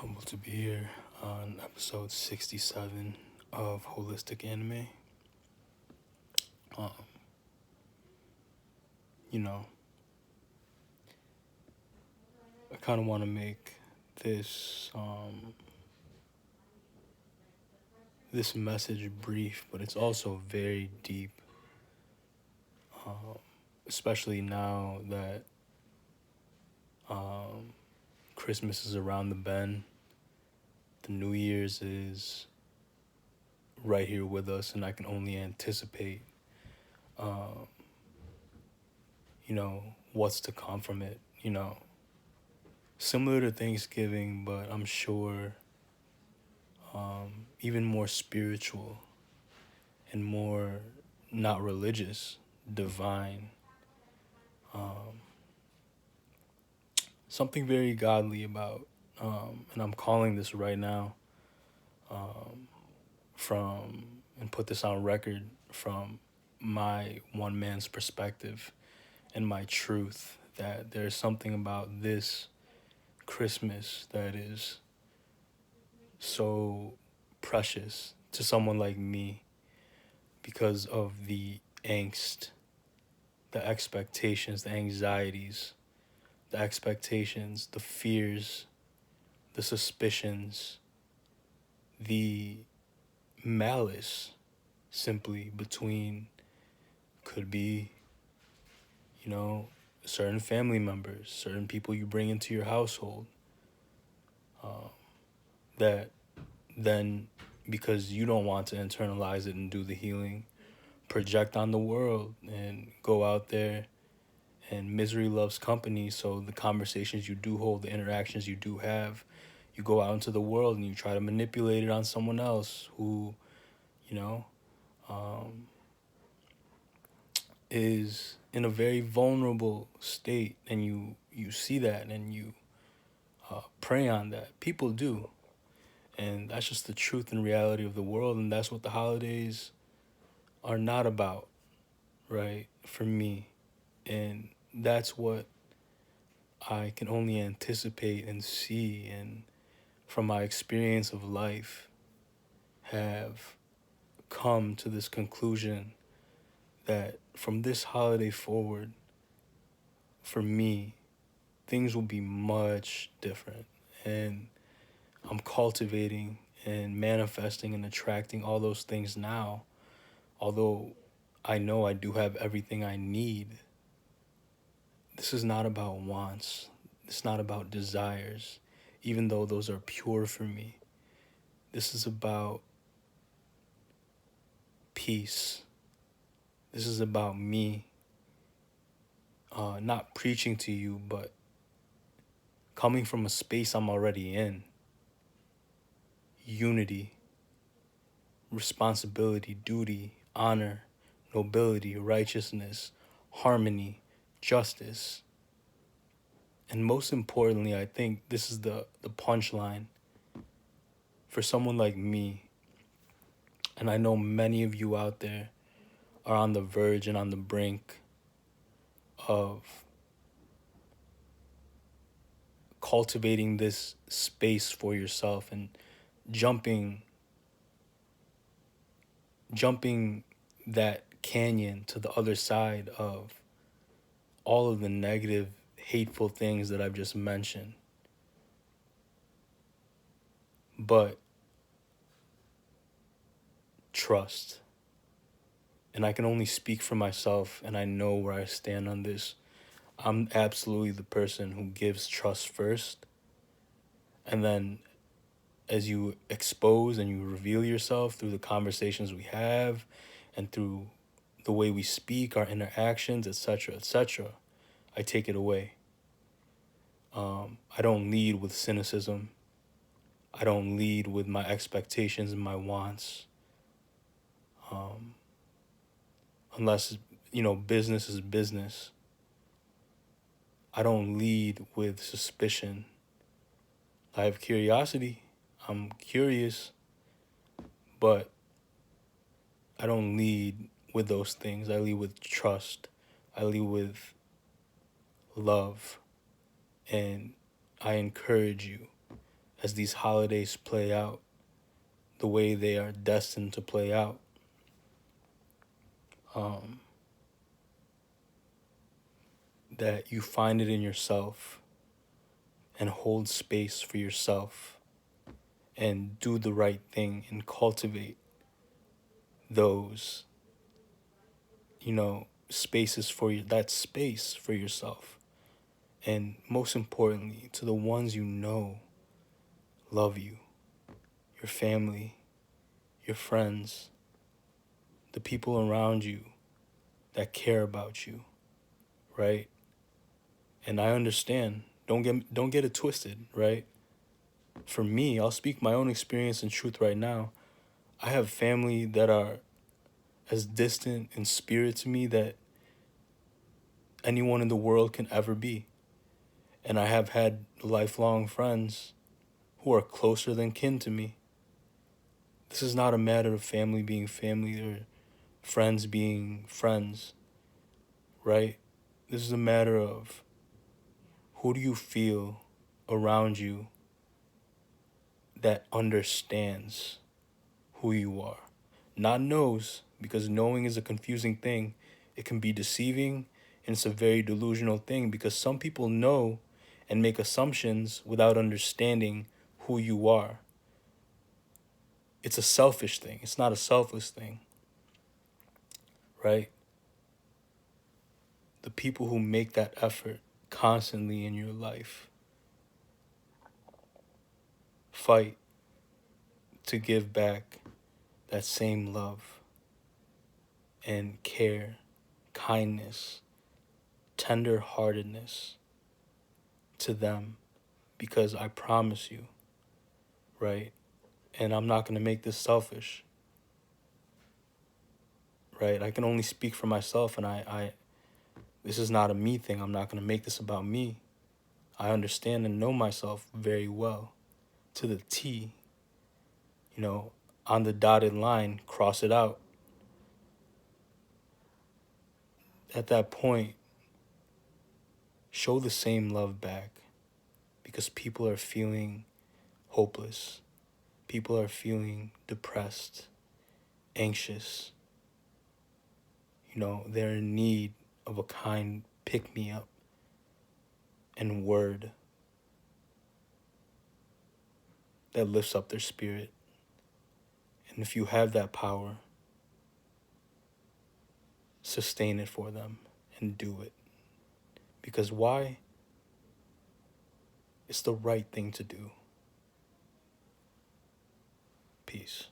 Humbled to be here on episode 67 of Holistic Anime. Um, you know, I kind of want to make this this message brief, but it's also very deep, especially now that Christmas is around the bend. The New Year's is right here with us, and I can only anticipate, um, what's to come from it. Similar to Thanksgiving, but I'm sure even more spiritual and more not religious, divine. Something very godly about, and I'm calling this right now from, and put this on record from my one man's perspective and my truth, that there's something about this Christmas that is so precious to someone like me because of the angst, the expectations, the anxieties, the expectations, the fears, the suspicions, the malice simply between, could be, certain family members, certain people you bring into your household, that then, because you don't want to internalize it and do the healing, project on the world and go out there, and misery loves company. So the conversations you do hold, the interactions you do have, you go out into the world and you try to manipulate it on someone else who, you know, is in a very vulnerable state, and you see that and you prey on that. People do, and that's just the truth and reality of the world, and that's what the holidays are not about, right? For me, and that's what I can only anticipate and see, and from my experience of life have come to this conclusion that from this holiday forward, for me, things will be much different. And I'm cultivating and manifesting and attracting all those things now. Although I know I do have everything I need, this is not about wants. It's not about desires, even though those are pure for me. This is about peace. This is about me, not preaching to you, but coming from a space I'm already in. Unity, responsibility, duty, honor, nobility, righteousness, harmony, justice. And most importantly, I think this is the punchline for someone like me. And I know many of you out there are on the verge and on the brink of cultivating this space for yourself and jumping that canyon to the other side of all of the negative, hateful things that I've just mentioned. But trust. And I can only speak for myself, and I know where I stand on this. I'm absolutely the person who gives trust first. And then as you expose and you reveal yourself through the conversations we have and through the way we speak, our interactions, etc., I take it away. I don't lead with cynicism. I don't lead with my expectations and my wants. Unless, business is business. I don't lead with suspicion. I have curiosity. I'm curious, but I don't lead with those things. I lead with trust. I lead with love. And I encourage you, as these holidays play out the way they are destined to play out. That you find it in yourself and hold space for yourself and do the right thing and cultivate those, spaces for you, that space for yourself. And most importantly, to the ones you know love you, your family, your friends, the people around you that care about you, right? And I understand. Don't get it twisted, right? For me, I'll speak my own experience and truth right now. I have family that are as distant in spirit to me that anyone in the world can ever be. And I have had lifelong friends who are closer than kin to me. This is not a matter of family being family or friends being friends, right? This is a matter of who do you feel around you that understands who you are. Not knows, because knowing is a confusing thing. It can be deceiving, and it's a very delusional thing because some people know and make assumptions without understanding who you are. It's a selfish thing. It's not a selfless thing, right? The people who make that effort constantly in your life fight to give back that same love and care, kindness, tender-heartedness to them, because I promise you, right? And I'm not going to make this selfish, right? I can only speak for myself, and I this is not a me thing. I'm not going to make this about me. I understand and know myself very well, to the T. On the dotted line, cross it out. At that point, show the same love back, because people are feeling hopeless. People are feeling depressed, anxious. They're in need of a kind pick-me-up and word that lifts up their spirit. And if you have that power, sustain it for them and do it. Because why? It's the right thing to do. Peace.